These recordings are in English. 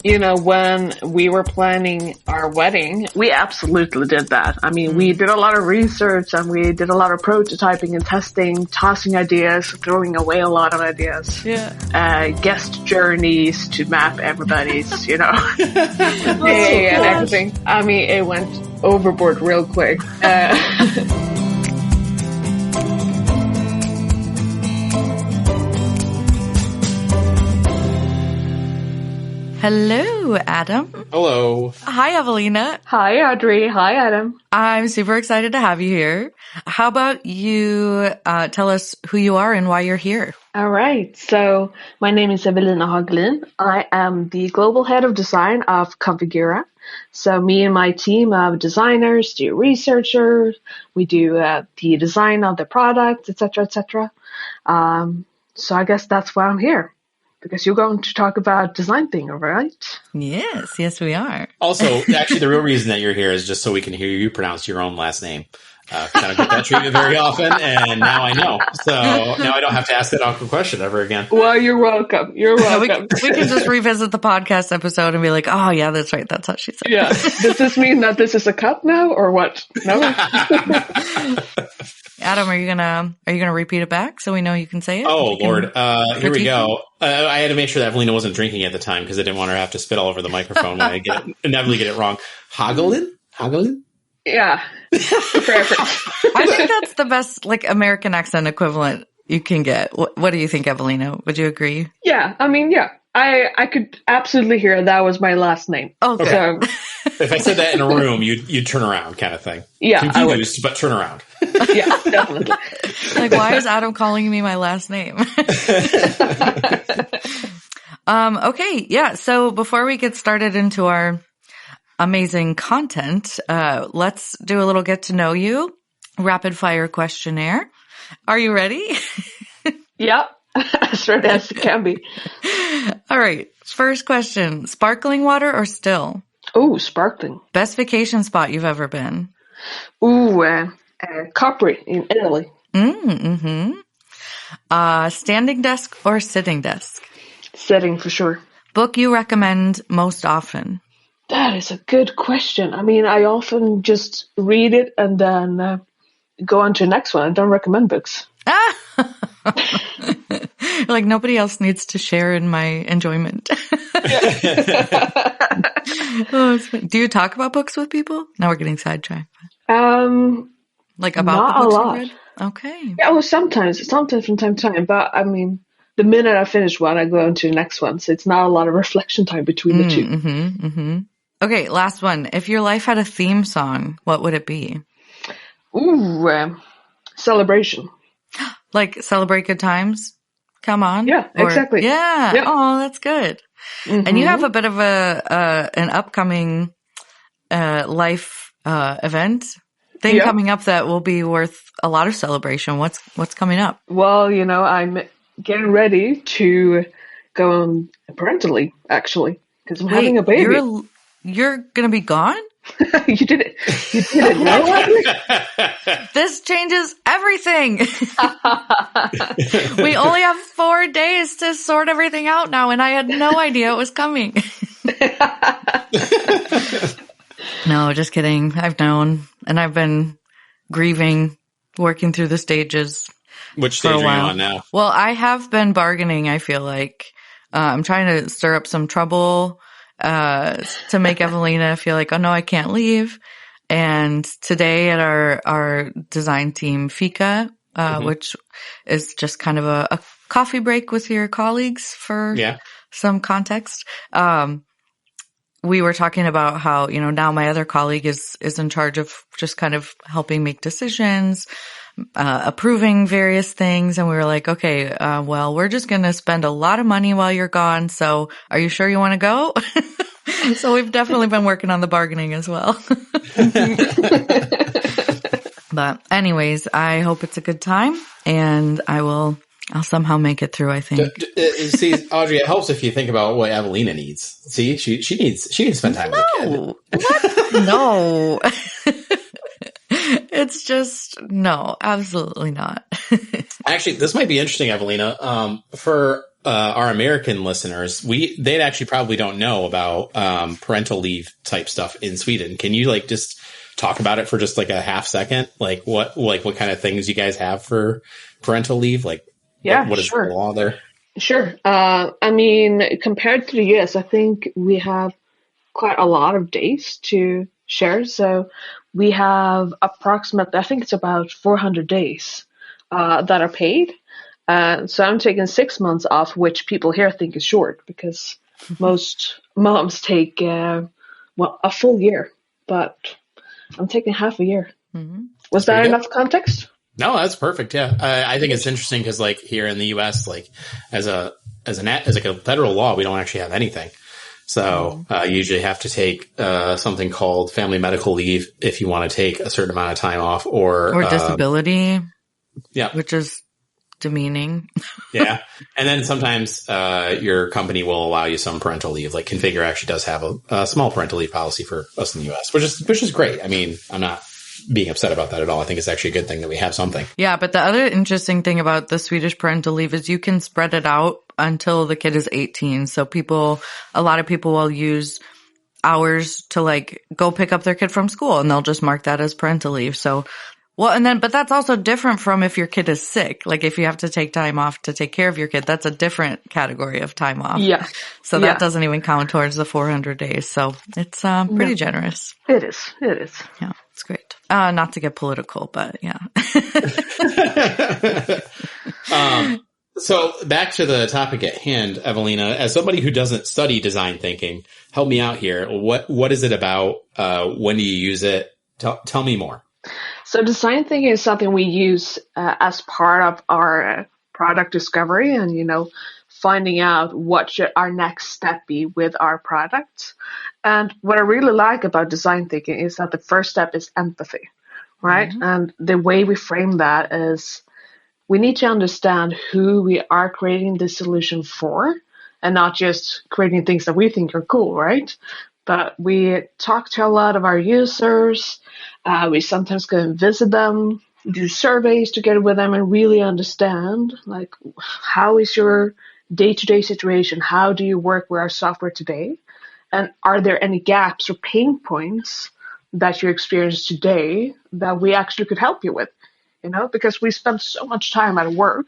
when we were planning our wedding, we absolutely did that. I mean, we did a lot of research and we did a lot of prototyping and testing, tossing ideas, throwing away a lot of ideas. Yeah. Guest journeys to map everybody's, day and everything. I mean, it went overboard real quick. Hello, Adam. Hello. Hi, Evelina. Hi, Audrey. Hi, Adam. I'm super excited to have you here. How about you tell us who you are and why you're here? All right. So my name is Evelina Hagelin. I am the global head of design of Configura. So me and my team of designers do researchers. We do the design of the product, etc., etc. So I guess that's why I'm here. Because you're going to talk about design thing, right? Yes, we are. Also, actually, the real reason that you're here is just so we can hear you pronounce your own last name. I don't get that treatment very often, and now I know. So now I don't have to ask that awkward question ever again. Well, you're welcome. You're welcome. We can just revisit the podcast episode and be like, oh, yeah, that's right. That's how she said it. Yeah. Does this mean that this is a cut now, or what? No? Adam, are you gonna repeat it back so we know you can say it? Oh, Lord. Here we go. I had to make sure that Evelina wasn't drinking at the time because I didn't want her to have to spit all over the microphone when I inevitably get it wrong. Hagelin? Yeah. I think that's the best American accent equivalent you can get. What do you think, Evelina? Would you agree? Yeah. I mean, yeah. I could absolutely hear that was my last name. Okay. So, if I said that in a room, you'd turn around kind of thing. Yeah. Confused, but turn around. Yeah, definitely. Why is Adam calling me my last name? Okay. Yeah. So before we get started into our amazing content, let's do a little get to know you rapid fire questionnaire. Are you ready? Yep. As ready as it can be. All right. First question. Sparkling water or still? Oh, sparkling. Best vacation spot you've ever been? Ooh, Capri in Italy. Standing desk or sitting desk? Sitting for sure. Book you recommend most often? That is a good question. I mean, I often just read it and then go on to the next one. I don't recommend books. Nobody else needs to share in my enjoyment. Do you talk about books with people? Now we're getting sidetracked. About the books you read? Okay. Yeah, well, sometimes from time to time. But I mean, the minute I finish one, I go on to the next one. So it's not a lot of reflection time between the two. Okay, last one. If your life had a theme song, what would it be? Ooh, celebration. Celebrate good times? Come on. Yeah, exactly. Yeah. Yep. Oh, that's good. And you have a bit of an upcoming life event thing coming up that will be worth a lot of celebration. What's coming up? Well, I'm getting ready to go on parental leave, actually, because I'm having a baby. You're going to be gone? You didn't know? This changes everything. We only have 4 days to sort everything out now, and I had no idea it was coming. No, just kidding. I've known, and I've been grieving, working through the stages. Which stage are you on now? Well, I have been bargaining, I feel like. I'm trying to stir up some trouble to make Evelina feel like, oh no, I can't leave. And today at our design team fika, which is just kind of a coffee break with your colleagues for some context. We were talking about how, now my other colleague is in charge of just kind of helping make decisions, approving various things. And we were like, okay, well, we're just going to spend a lot of money while you're gone. So are you sure you want to go? So we've definitely been working on the bargaining as well. But anyways, I hope it's a good time and I'll somehow make it through, I think. See, Audrey, it helps if you think about what Evelina needs. See, she needs to spend time with the kid. What? No. It's just, no, absolutely not. Actually, this might be interesting, Evelina. For our American listeners, they'd actually probably don't know about parental leave type stuff in Sweden. Can you like just talk about it for just like a half second? Like what kind of things you guys have for parental leave? Like what is the law there? Sure. I mean, compared to the US, I think we have quite a lot of days to share. So we have approximately, I think it's about 400 days that are paid. So I'm taking 6 months off, which people here think is short because most moms take a full year, but I'm taking half a year. Mm-hmm. Was that enough context? No, that's perfect. Yeah, I think it's interesting because, like, here in the U.S., like as a federal law, we don't actually have anything. So you usually have to take something called family medical leave if you want to take a certain amount of time off, or disability. Yeah, which is demeaning. Yeah, and then sometimes your company will allow you some parental leave. Like Configura actually does have a small parental leave policy for us in the U.S., which is great. I mean, I'm not being upset about that at all. I think it's actually a good thing that we have something. Yeah, but the other interesting thing about the Swedish parental leave is you can spread it out until the kid is 18. So a lot of people will use hours to like go pick up their kid from school and they'll just mark that as parental leave. So, but that's also different from if your kid is sick. Like if you have to take time off to take care of your kid, that's a different category of time off. Yeah. So that doesn't even count towards the 400 days. So it's pretty generous. It is. Yeah, it's great. Not to get political, but yeah. So back to the topic at hand, Evelina, as somebody who doesn't study design thinking, help me out here. What is it about? When do you use it? Tell me more. So design thinking is something we use as part of our product discovery and, finding out what should our next step be with our products. And what I really like about design thinking is that the first step is empathy, right? Mm-hmm. And the way we frame that is we need to understand who we are creating the solution for and not just creating things that we think are cool, right? But we talk to a lot of our users. We sometimes go and visit them, do surveys together with them and really understand, like, how is your day-to-day situation? How do you work with our software today? And are there any gaps or pain points that you experience today that we actually could help you with? Because we spend so much time at work.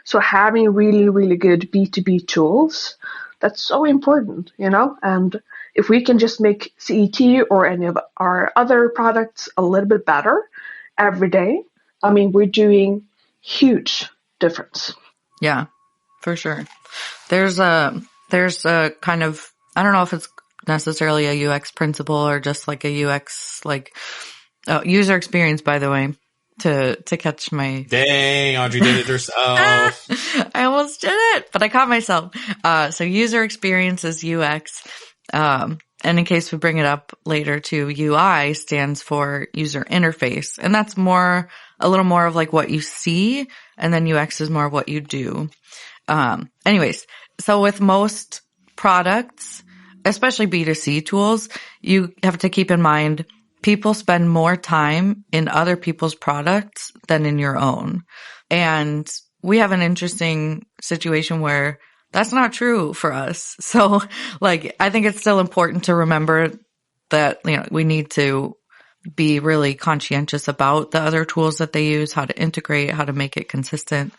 So having really, really good B2B tools, that's so important, and if we can just make CET or any of our other products a little bit better every day, I mean, we're doing huge difference. Yeah, for sure. There's a kind of, I don't know if it's necessarily a UX principle or just like a UX, user experience, by the way, to catch my... Dang, Audrey did it herself. I almost did it, but I caught myself. So user experience is UX. And in case we bring it up later too, UI stands for user interface. And that's a little more of like what you see. And then UX is more of what you do. Anyways, so with most products, especially B2C tools, you have to keep in mind people spend more time in other people's products than in your own. And we have an interesting situation where that's not true for us. So I think it's still important to remember that, we need to be really conscientious about the other tools that they use, how to integrate, how to make it consistent.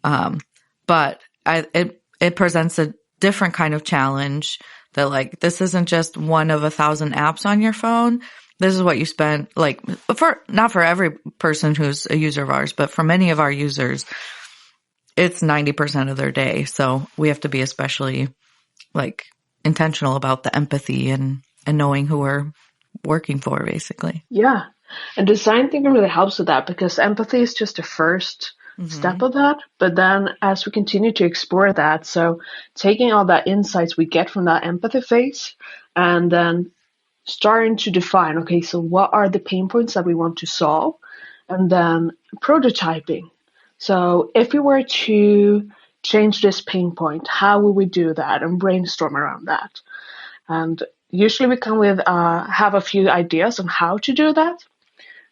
But it presents a different kind of challenge that this isn't just one of 1,000 apps on your phone. This is what you spend, not for every person who's a user of ours, but for many of our users, it's 90% of their day. So we have to be especially intentional about the empathy and knowing who we're working for, basically. Yeah. And design thinking really helps with that because empathy is just the first step of that. But then as we continue to explore that, so taking all that insights we get from that empathy phase and then starting to define, okay, so what are the pain points that we want to solve? And then prototyping. So if we were to change this pain point, how will we do that? And brainstorm around that. And usually we come with, have a few ideas on how to do that.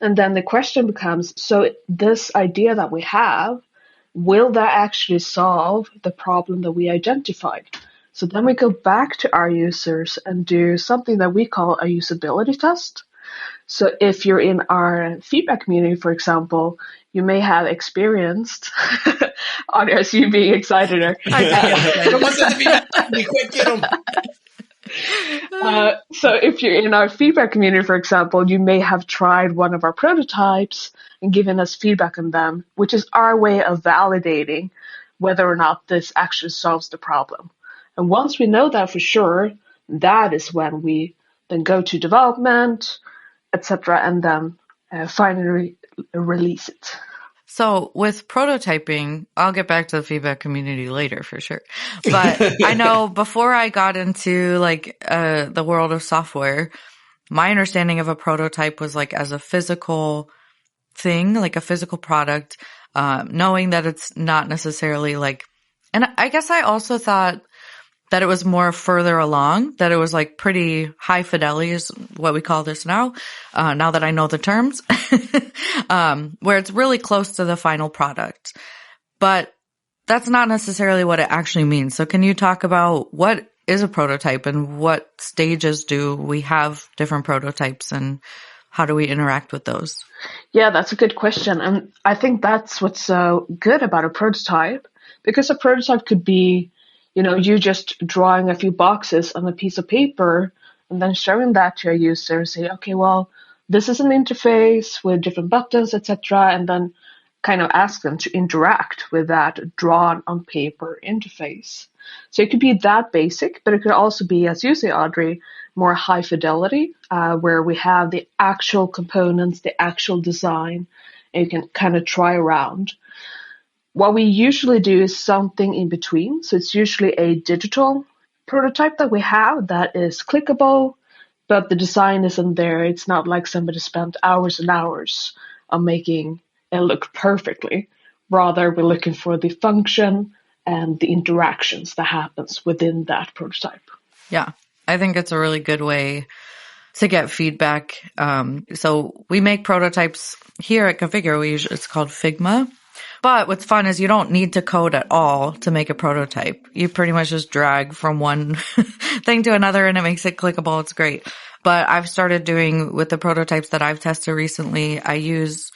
And then the question becomes, so this idea that we have, will that actually solve the problem that we identified? So then we go back to our users and do something that we call a usability test. So if you're in our feedback community, for example, you may have experienced, Andreas, you being excited. Come on, send me quick, get them. So if you're in our feedback community, for example, you may have tried one of our prototypes and given us feedback on them, which is our way of validating whether or not this actually solves the problem. And once we know that for sure, that is when we then go to development, etc., and then finally release it. So with prototyping, I'll get back to the feedback community later for sure. But I know before I got into like the world of software, my understanding of a prototype was like as a physical thing, like a physical product, knowing that it's not necessarily like, and I guess I also thought that it was more further along, that it was like pretty high fidelity is what we call this now, now that I know the terms, where it's really close to the final product. But that's not necessarily what it actually means. So can you talk about what is a prototype and what stages do we have different prototypes and how do we interact with those? Yeah, that's a good question. And I think that's what's so good about a prototype, because a prototype could be, you just drawing a few boxes on a piece of paper and then showing that to a user and say, okay, well, this is an interface with different buttons, etc., and then kind of ask them to interact with that drawn on paper interface. So it could be that basic, but it could also be, as you say, Audrey, more high fidelity, where we have the actual components, the actual design, and you can kind of try around. What we usually do is something in between. So it's usually a digital prototype that we have that is clickable, but the design isn't there. It's not like somebody spent hours and hours on making it look perfectly. Rather, we're looking for the function and the interactions that happens within that prototype. Yeah, I think it's a really good way to get feedback. So we make prototypes here at Configura. It's called Figma. But what's fun is you don't need to code at all to make a prototype. You pretty much just drag from one thing to another and it makes it clickable. It's great. But I've started doing with the prototypes that I've tested recently, I use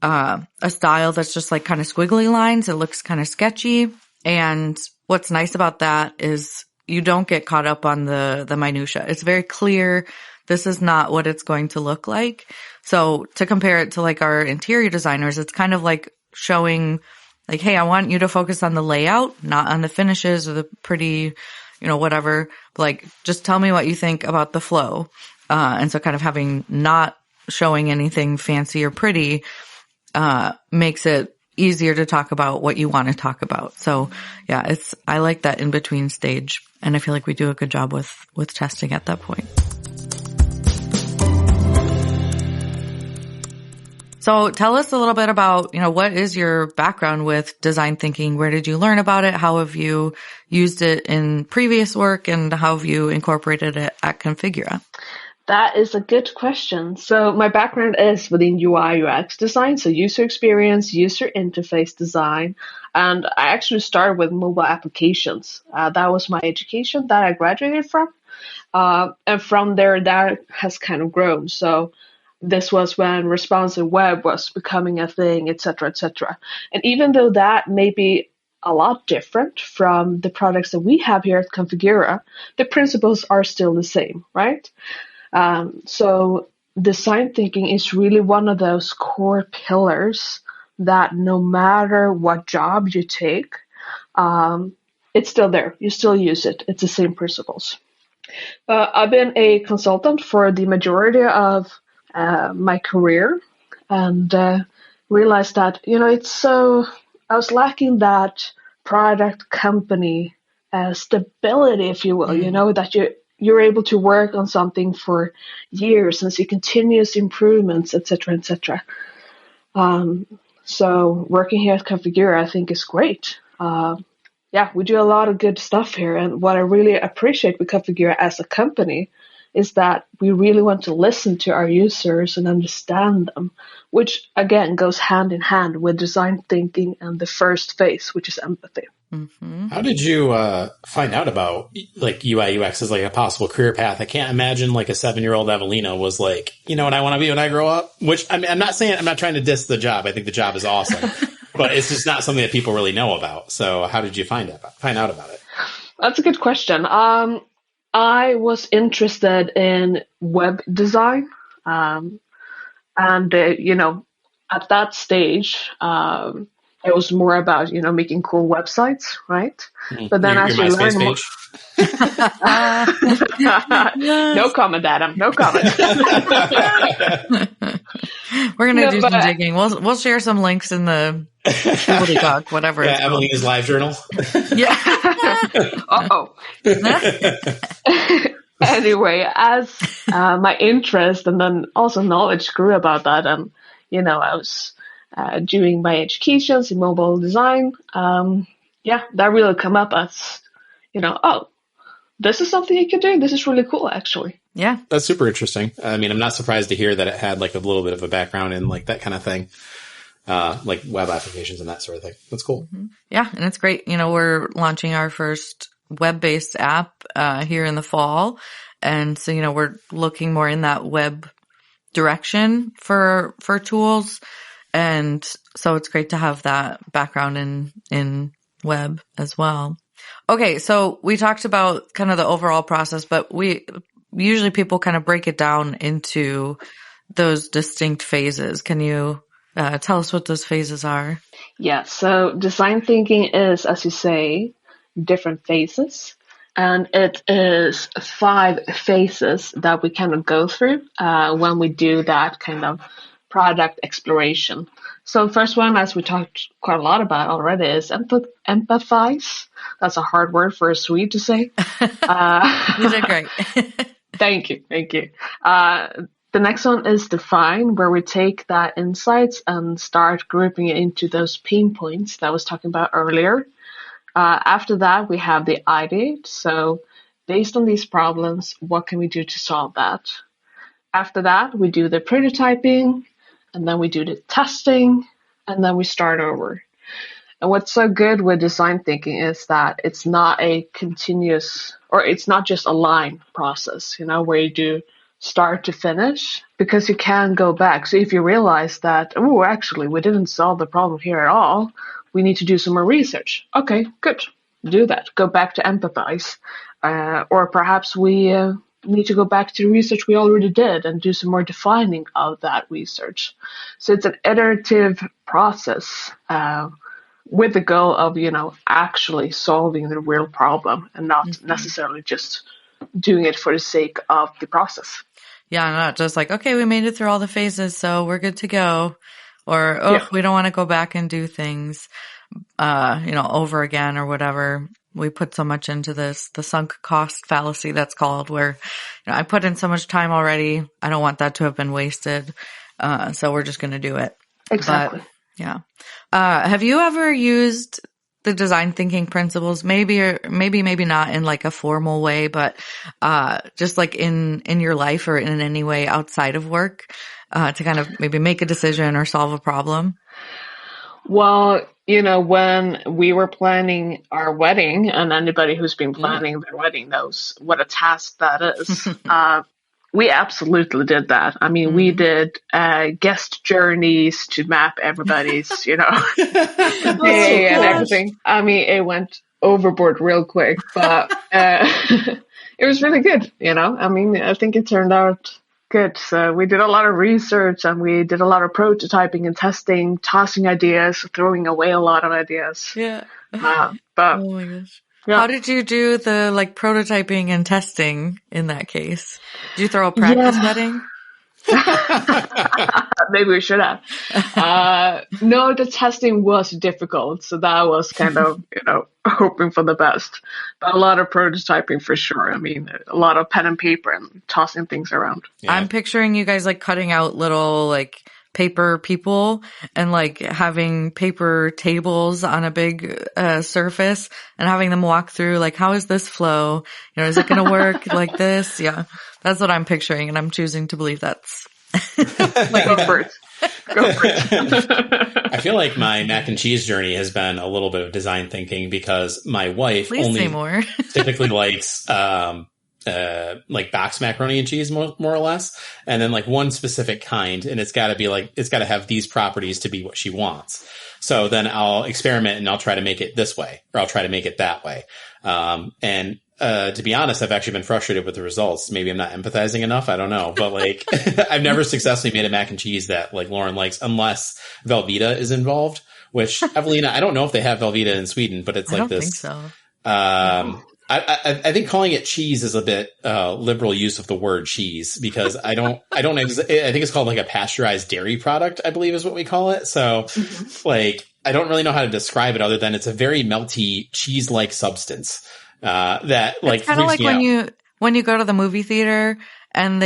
a style that's just like kind of squiggly lines. It looks kind of sketchy. And what's nice about that is you don't get caught up on the minutia. It's very clear. This is not what it's going to look like. So to compare it to like our interior designers, it's kind of like showing like, hey, I want you to focus on the layout, not on the finishes or the pretty, whatever. Like, just tell me what you think about the flow. And so kind of having not showing anything fancy or pretty, makes it easier to talk about what you want to talk about. So yeah, I like that in between stage. And I feel like we do a good job with testing at that point. So tell us a little bit about, what is your background with design thinking? Where did you learn about it? How have you used it in previous work and how have you incorporated it at Configura? That is a good question. So my background is within UI UX design, so user experience, user interface design, and I actually started with mobile applications. That was my education that I graduated from, and from there that has kind of grown. So this was when responsive web was becoming a thing, et cetera, et cetera. And even though that may be a lot different from the products that we have here at Configura, the principles are still the same, right? So design thinking is really one of those core pillars that no matter what job you take, it's still there. You still use it. It's the same principles. I've been a consultant for the majority of my career and realized that, I was lacking that product company stability, if you will, that you're able to work on something for years and see continuous improvements, et cetera, et cetera. So working here at Configura, I think is great. We do a lot of good stuff here. And what I really appreciate with Configura as a company is that we really want to listen to our users and understand them, which again goes hand in hand with design thinking and the first phase, which is empathy. Mm-hmm. How did you find out about like UI UX as like a possible career path? I can't imagine like a 7-year-old Evelina was like, you know what I want to be when I grow up? Which I mean, I'm not trying to diss the job. I think the job is awesome, but it's just not something that people really know about. So how did you find out about it? That's a good question. I was interested in web design, and at that stage, it was more about making cool websites, right? But then Your as you MySpace learn more, Yes. no comment, Adam. No comment. We're gonna No, do but some digging. We'll share some links in the Googly Doc, whatever. Yeah, it's called. Evelina's live journal. Yeah. uh-oh. Anyway, as my interest and then also knowledge grew about that, and I was doing my educations in mobile design. That really come up as oh, this is something you can do. This is really cool, actually. Yeah, That's super interesting. I mean, I'm not surprised to hear that it had like a little bit of a background in like that kind of thing, like web applications and that sort of thing. That's cool. yeah, and it's great. We're launching our first web-based app here in the fall, and so we're looking more in that web direction for tools, and so it's great to have that background in web as well. Okay, so we talked about kind of the overall process, but usually people kind of break it down into those distinct phases. Can you tell us what those phases are? Yeah, so design thinking is, as you say, different phases. And it is 5 phases that we kind of go through when we do that kind of product exploration. So the first one, as we talked quite a lot about already, is empathize. That's a hard word for a Swede to say. You did great. Thank you. The next one is define, where we take that insights and start grouping it into those pain points that I was talking about earlier. After that, we have the ideate. So based on these problems, what can we do to solve that? After that, we do the prototyping, and then we do the testing, and then we start over. And what's so good with design thinking is that it's not a continuous, or it's not just a line process, where you do start to finish, because you can go back. So if you realize that, actually, we didn't solve the problem here at all, we need to do some more research. Okay, good. Do that. Go back to empathize. Or perhaps we need to go back to the research we already did and do some more defining of that research. So it's an iterative process with the goal of, actually solving the real problem and not necessarily just doing it for the sake of the process. Yeah, not just like, okay, we made it through all the phases, so we're good to go. Or, we don't want to go back and do things, over again or whatever. We put so much into this, the sunk cost fallacy, that's called, where I put in so much time already. I don't want that to have been wasted. So we're just going to do it. Exactly. But, yeah. Have you ever used the design thinking principles, maybe not in like a formal way, but just like in your life or in any way outside of work, to kind of maybe make a decision or solve a problem? Well, when we were planning our wedding, and anybody who's been planning their wedding knows what a task that is. We absolutely did that. I mean, we did guest journeys to map everybody's, day and everything. I mean, it went overboard real quick, but it was really good, I mean, I think it turned out good. So we did a lot of research, and we did a lot of prototyping and testing, tossing ideas, throwing away a lot of ideas. Yeah. But Oh my gosh. Yeah. How did you do the like prototyping and testing in that case? Did you throw a practice wedding? Maybe we should have. No, the testing was difficult, so that was kind of, hoping for the best. But a lot of prototyping for sure. I mean, a lot of pen and paper and tossing things around. Yeah. I'm picturing you guys like cutting out little like paper people and like having paper tables on a big surface and having them walk through like, how is this flow? You know, is it going to work like this? Yeah, that's what I'm picturing, and I'm choosing to believe that's like go for it. Go for it. I feel like my mac and cheese journey has been a little bit of design thinking because my wife Please only say more. typically likes like box macaroni and cheese more or less, and then like one specific kind, and it's got to have these properties to be what she wants. So then I'll experiment and I'll try to make it this way, or I'll try to make it that way. And to be honest, I've actually been frustrated with the results. Maybe I'm not empathizing enough. I don't know. But like, I've never successfully made a mac and cheese that like Lauren likes unless Velveeta is involved, which Evelina, I don't know if they have Velveeta in Sweden, but it's like I don't this. think so. I think calling it cheese is a bit liberal use of the word cheese, because I think it's called like a pasteurized dairy product, I believe is what we call it. So like, I don't really know how to describe it other than it's a very melty cheese-like substance. That like, it's kind of like when you go to the movie theater and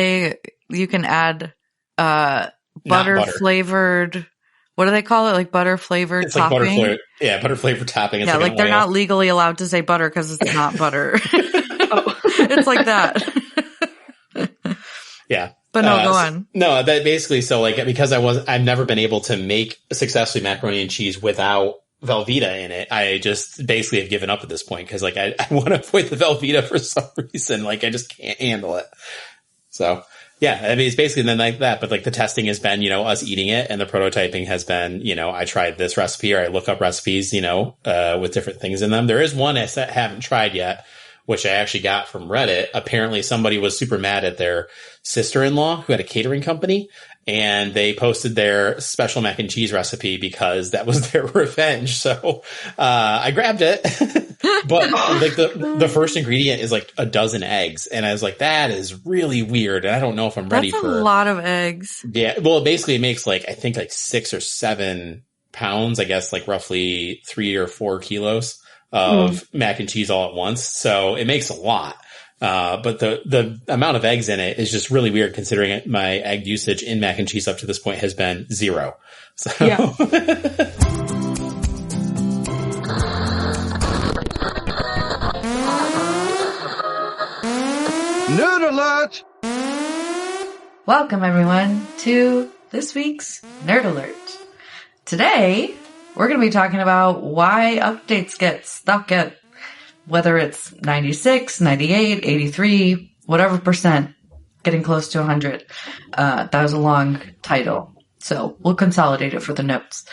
you can add butter flavored, what do they call it? Like butter flavored topping. Like butter flavored topping. It's like they're not legally allowed to say butter because it's not butter. It's like that. Yeah. But no, go on. No, that basically, so like, because I've never been able to make successfully macaroni and cheese without Velveeta in it. I just basically have given up at this point because like I want to avoid the Velveeta for some reason. Like I just can't handle it. So yeah, I mean, it's basically then like that, but like the testing has been, us eating it, and the prototyping has been, I tried this recipe, or I look up recipes, with different things in them. There is one I haven't tried yet, which I actually got from Reddit. Apparently somebody was super mad at their sister-in-law who had a catering company, and they posted their special mac and cheese recipe because that was their revenge. So, I grabbed it, but like the first ingredient is like a dozen eggs. And I was like, that is really weird. And I don't know if I'm ready for a lot of eggs. Yeah. Well, basically it makes like, I think like 6 or 7 pounds, I guess like roughly 3 or 4 kilos of mac and cheese all at once. So it makes a lot. But the amount of eggs in it is just really weird, considering my egg usage in mac and cheese up to this point has been 0. So yeah. Nerd alert! Welcome everyone to this week's Nerd Alert. Today, we're going to be talking about why updates get stuck at whether it's 96, 98, 83, whatever percent, getting close to 100. That was a long title, so we'll consolidate it for the notes.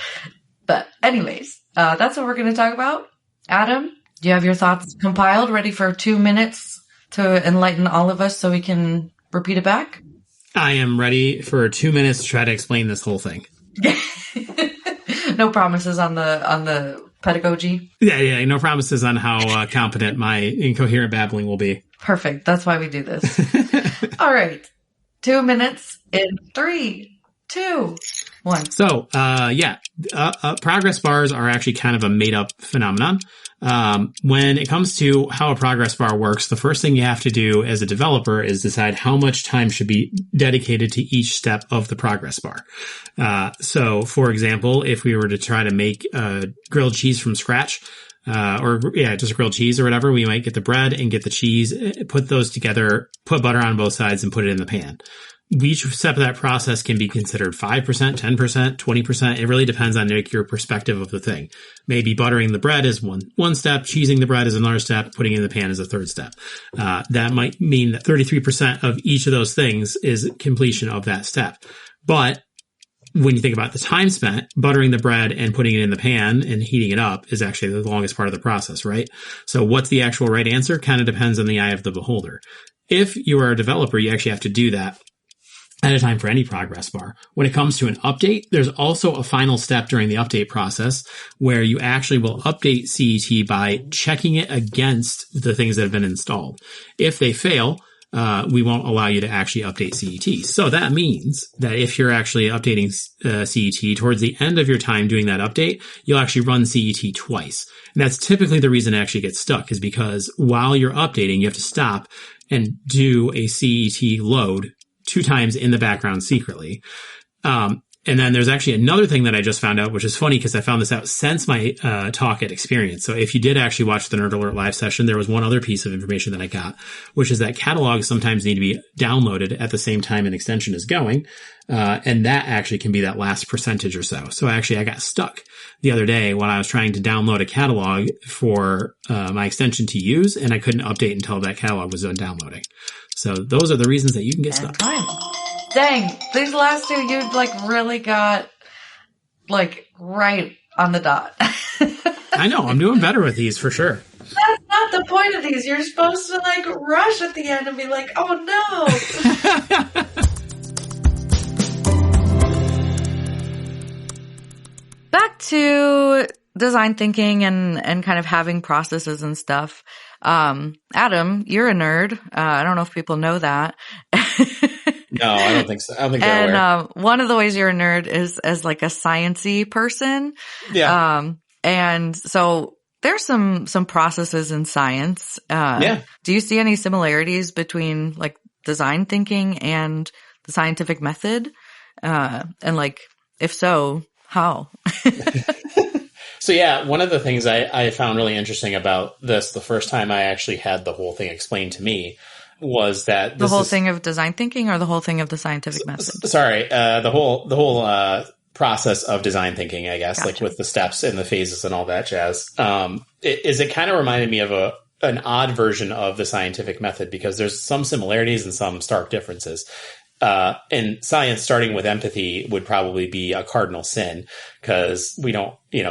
But anyways, that's what we're going to talk about. Adam, do you have your thoughts compiled, ready for 2 minutes to enlighten all of us so we can repeat it back? I am ready for 2 minutes to try to explain this whole thing. No promises on the pedagogy? Yeah. No promises on how competent my incoherent babbling will be. Perfect. That's why we do this. All right. 2 minutes in 3, 2, 1. So, progress bars are actually kind of a made-up phenomenon. When it comes to how a progress bar works, the first thing you have to do as a developer is decide how much time should be dedicated to each step of the progress bar. So, for example, if we were to try to make grilled cheese from scratch, just grilled cheese or whatever, we might get the bread and get the cheese, put those together, put butter on both sides, and put it in the pan. Each step of that process can be considered 5%, 10%, 20%. It really depends on your perspective of the thing. Maybe buttering the bread is one step, cheesing the bread is another step, putting it in the pan is a third step. That might mean that 33% of each of those things is completion of that step. But when you think about the time spent, buttering the bread and putting it in the pan and heating it up is actually the longest part of the process, right? So what's the actual right answer? Kind of depends on the eye of the beholder. If you are a developer, you actually have to do that at a time for any progress bar. When it comes to an update, there's also a final step during the update process where you actually will update CET by checking it against the things that have been installed. If they fail, we won't allow you to actually update CET. So that means that if you're actually updating CET towards the end of your time doing that update, you'll actually run CET twice. And that's typically the reason it actually gets stuck, is because while you're updating, you have to stop and do a CET load 2 times in the background secretly. And And then there's actually another thing that I just found out, which is funny because I found this out since my talk at Experience. So if you did actually watch the Nerd Alert live session, there was one other piece of information that I got, which is that catalogs sometimes need to be downloaded at the same time an extension is going. And that actually can be that last percentage or so. So actually I got stuck the other day when I was trying to download a catalog for my extension to use, and I couldn't update until that catalog was done downloading. So those are the reasons that you can get stuck. Time. Dang, these last two you really got right on the dot. I know, I'm doing better with these for sure. That's not the point of these. You're supposed to rush at the end and be like, oh no. Back to design thinking and kind of having processes and stuff. Adam, you're a nerd. I don't know if people know that. No, I don't think so. I don't think they're aware. And one of the ways you're a nerd is as a sciencey person. Yeah. And so there's some processes in science. Yeah. Do you see any similarities between design thinking and the scientific method? And if so, how? So yeah, one of the things I found really interesting about this the first time I actually had the whole thing explained to me was that the whole thing of design thinking or the whole thing of the scientific method? Sorry, the whole process of design thinking, I guess, Gotcha. with the steps and the phases and all that jazz. It kind of reminded me of an odd version of the scientific method because there's some similarities and some stark differences. In science, starting with empathy would probably be a cardinal sin because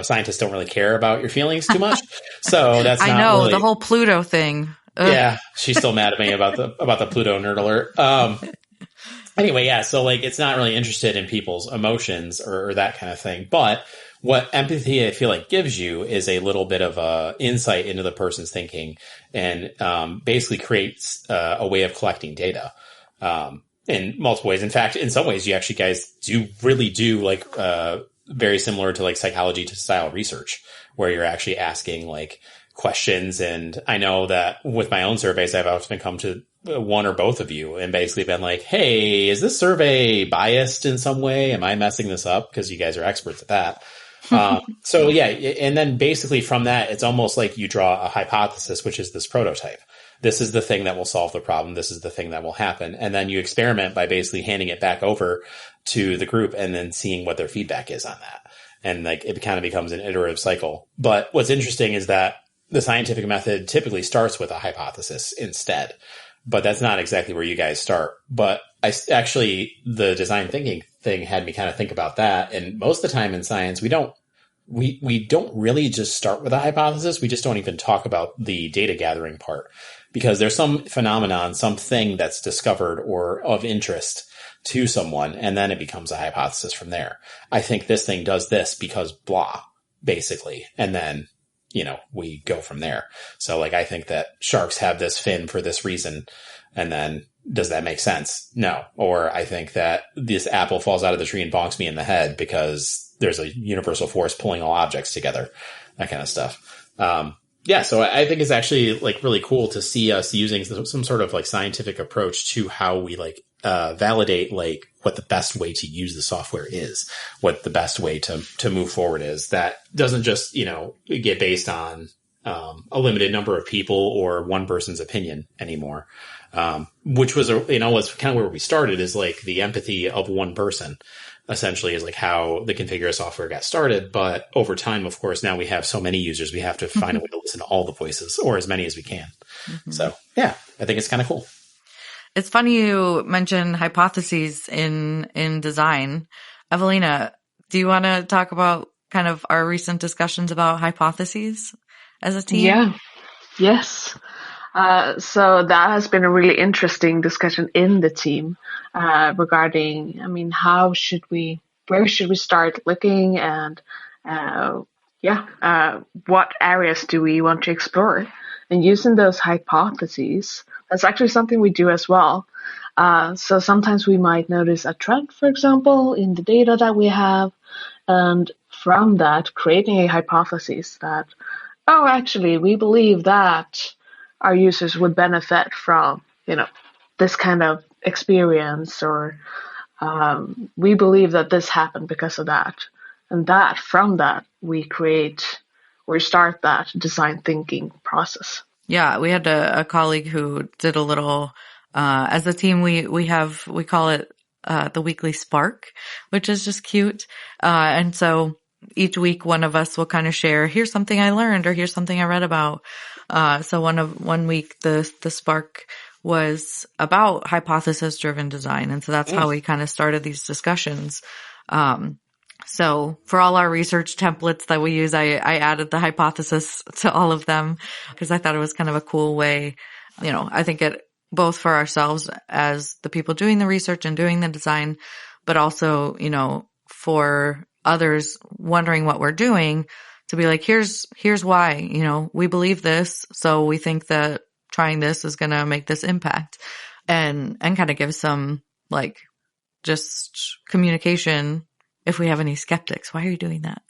scientists don't really care about your feelings too much. So that's not I know really, the whole Pluto thing. Ugh. Yeah, she's still mad at me about the Pluto nerd alert. Anyway, yeah, so it's not really interested in people's emotions or that kind of thing. But what empathy I feel gives you is a little bit of a insight into the person's thinking and basically creates a way of collecting data. In multiple ways. In fact, in some ways, you actually guys really do very similar to psychology to style research, where you're actually asking questions. And I know that with my own surveys, I've often come to one or both of you and basically been like, hey, is this survey biased in some way? Am I messing this up? Because you guys are experts at that. So yeah. And then basically from that, it's almost like you draw a hypothesis, which is this prototype. This is the thing that will solve the problem. This is the thing that will happen. And then you experiment by basically handing it back over to the group and then seeing what their feedback is on that. And it kind of becomes an iterative cycle. But what's interesting is that the scientific method typically starts with a hypothesis instead. But that's not exactly where you guys start. But the design thinking thing had me kind of think about that. And most of the time in science, we don't really just start with a hypothesis. We just don't even talk about the data gathering part. Because there's some phenomenon, something that's discovered or of interest to someone, and then it becomes a hypothesis from there. I think this thing does this because blah, basically. And then, we go from there. So I think that sharks have this fin for this reason. And then does that make sense? No. Or I think that this apple falls out of the tree and bonks me in the head because there's a universal force pulling all objects together, that kind of stuff. Yeah, so I think it's actually really cool to see us using some sort of scientific approach to how we validate what the best way to use the software is, what the best way to move forward is. That doesn't just get based on a limited number of people or one person's opinion anymore, which was was kind of where we started is the empathy of one person. Essentially is how the Configura software got started. But over time, of course, now we have so many users, we have to find a way to listen to all the voices or as many as we can. Mm-hmm. So yeah, I think it's kind of cool. It's funny you mention hypotheses in design. Evelina, do you want to talk about kind of our recent discussions about hypotheses as a team? Yeah. Yes. So that has been a really interesting discussion in the team regarding, where should we start looking and, what areas do we want to explore? And using those hypotheses, that's actually something we do as well. So sometimes we might notice a trend, for example, in the data that we have, and from that, creating a hypothesis that, actually, we believe that our users would benefit from, this kind of experience or we believe that this happened because of that. And from that, we start that design thinking process. Yeah, we had a colleague who did a little, as a team, we call it, the weekly spark, which is just cute. And so each week, one of us will kind of share, here's something I learned, or here's something I read about. So one week, the spark was about hypothesis driven design. And so that's how we kind of started these discussions. So for all our research templates that we use, I added the hypothesis to all of them because I thought it was kind of a cool way. I think it both for ourselves as the people doing the research and doing the design, but also, for others wondering what we're doing to be like, here's why, we believe this. So we think that trying this is going to make this impact and kind of give some just communication. If we have any skeptics, why are you doing that?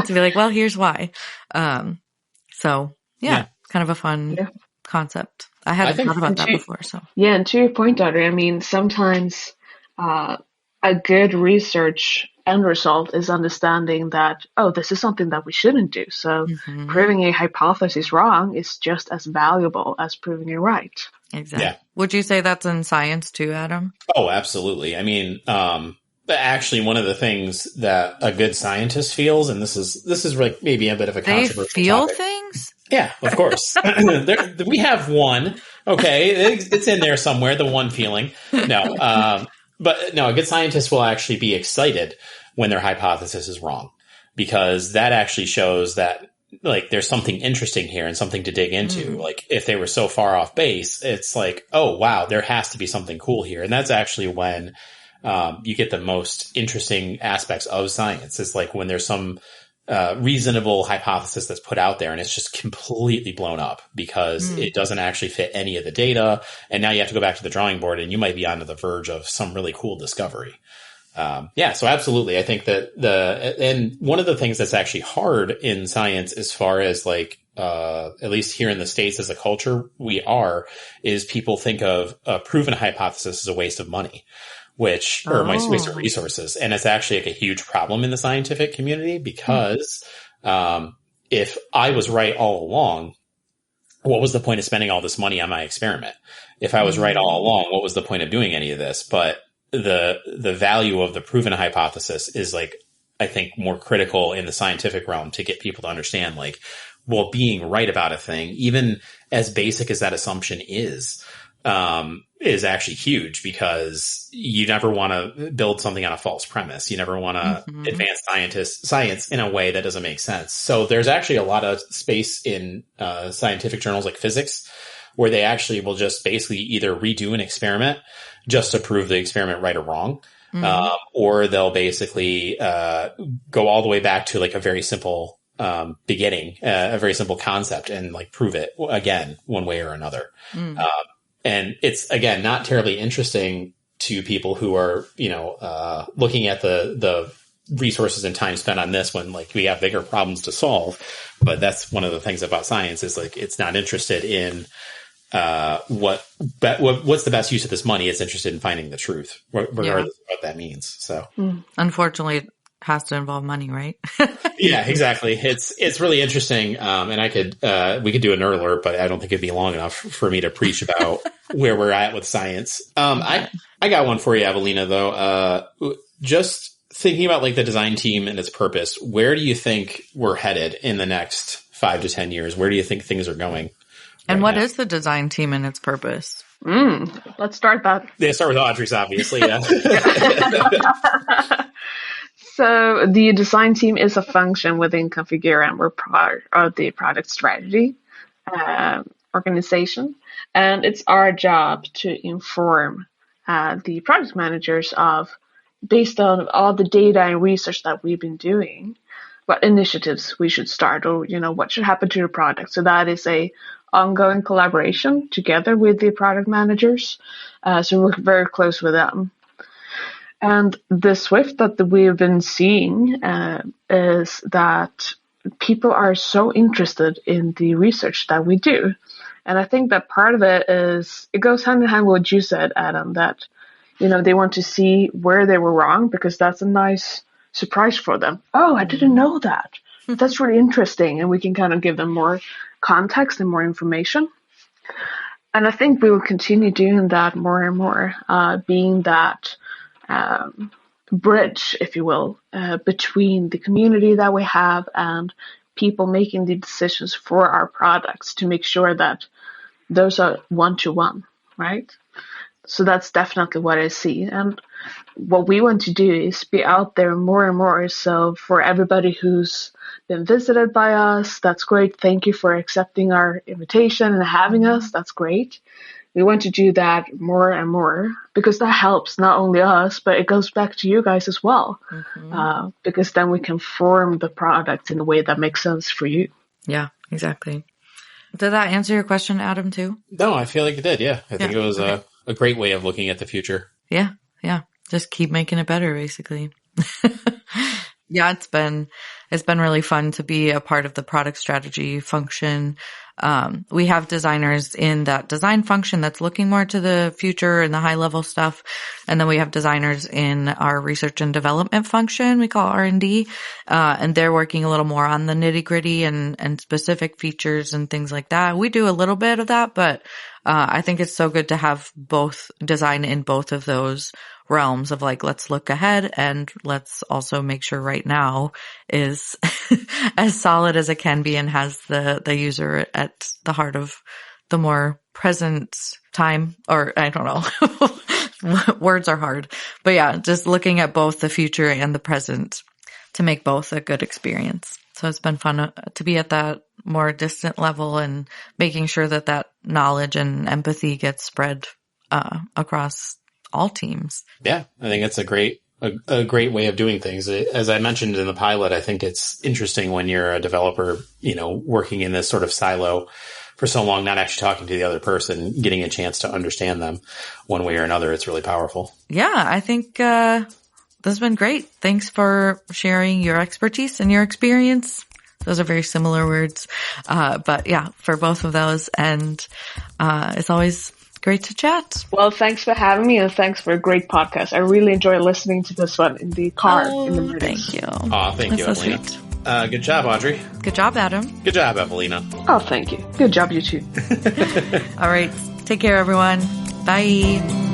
To be like, well, here's why. So yeah, kind of a fun concept. I hadn't thought about that before. So yeah, and to your point, Audrey, sometimes a good research end result is understanding that, this is something that we shouldn't do. So proving a hypothesis wrong is just as valuable as proving it right. Exactly. Yeah. Would you say that's in science too, Adam? Oh, absolutely. Actually, one of the things that a good scientist feels, and this is like maybe a bit of a controversial topic. They feel topic. Things? Yeah, of course. We have one. Okay, it's in there somewhere. The one feeling. No, but no, a good scientist will actually be excited when their hypothesis is wrong, because that actually shows that there's something interesting here and something to dig into. If they were so far off base, it's like, oh wow, there has to be something cool here, and that's actually when you get the most interesting aspects of science. It's like when there's some reasonable hypothesis that's put out there and it's just completely blown up because it doesn't actually fit any of the data. And now you have to go back to the drawing board and you might be on the verge of some really cool discovery. So absolutely. I think that and one of the things that's actually hard in science as far as at least here in the States as a culture, is people think of a proven hypothesis as a waste of money. Waste of resources. And it's actually a huge problem in the scientific community because, if I was right all along, what was the point of spending all this money on my experiment? If I was right all along, what was the point of doing any of this? But the value of the proven hypothesis is I think more critical in the scientific realm to get people to understand being right about a thing, even as basic as that assumption is actually huge, because you never want to build something on a false premise. You never want to advance science in a way that doesn't make sense. So there's actually a lot of space in scientific journals like physics where they actually will just basically either redo an experiment just to prove the experiment right or wrong. Or they'll basically go all the way back to a very simple beginning, a very simple concept, and prove it again one way or another. And it's, again, not terribly interesting to people who are, looking at the resources and time spent on this when we have bigger problems to solve. But that's one of the things about science is it's not interested in what's the best use of this money. It's interested in finding the truth, regardless of what that means. So unfortunately, it has to involve money, right? Yeah, exactly. It's really interesting. And we could do a nerd alert, but I don't think it'd be long enough for me to preach about where we're at with science. I got one for you, Evelina, though. Just thinking about the design team and its purpose, where do you think we're headed in the next 5 to 10 years? Where do you think things are going? And what is the design team and its purpose? Let's start that. They start with Audrey's, obviously. Yeah. So the design team is a function within Configura, and we're part of the product strategy organization. And it's our job to inform the product managers based on all the data and research that we've been doing, what initiatives we should start, or what should happen to the product. So that is a ongoing collaboration together with the product managers. So we're very close with them. And the shift that we've been seeing is that people are so interested in the research that we do. And I think that part of it goes hand in hand with what you said, Adam, that they want to see where they were wrong, because that's a nice surprise for them. Oh, I didn't know that. That's really interesting. And we can kind of give them more context and more information. And I think we will continue doing that more and more, being that bridge, if you will, between the community that we have and people making the decisions for our products, to make sure that those are one-to-one, right? So that's definitely what I see. And what we want to do is be out there more and more. So for everybody who's been visited by us, that's great. Thank you for accepting our invitation and having us. That's great. We want to do that more and more, because that helps not only us, but it goes back to you guys as well. Because then we can form the product in a way that makes sense for you. Yeah, exactly. Did that answer your question, Adam, too? No, I feel like it did. Yeah. I think it was a great way of looking at the future. Yeah. Just keep making it better, basically. Yeah, it's been really fun to be a part of the product strategy function. We have designers in that design function that's looking more to the future and the high level stuff. And then we have designers in our research and development function, we call R&D. And they're working a little more on the nitty gritty and specific features and things like that. We do a little bit of that, but I think it's so good to have both design in both of those realms of like, let's look ahead and let's also make sure right now is as solid as it can be and has the user at the heart of the more present time, or I don't know. Words are hard, but yeah, just looking at both the future and the present to make both a good experience. So it's been fun to be at that more distant level and making sure that that knowledge and empathy gets spread across all teams. Yeah, I think it's a great way of doing things. As I mentioned in the pilot, I think it's interesting when you're a developer, working in this sort of silo for so long, not actually talking to the other person, getting a chance to understand them one way or another. It's really powerful. Yeah, I think this has been great. Thanks for sharing your expertise and your experience. Those are very similar words. But yeah, for both of those. And it's always great to chat. Well, thanks for having me, and thanks for a great podcast. I really enjoy listening to this one in the car. In the mornings. Thank you. Oh, thank you, so Evelina. Sweet. Good job, Audrey. Good job, Adam. Good job, Evelina. Oh, thank you. Good job, you too. All right. Take care, everyone. Bye.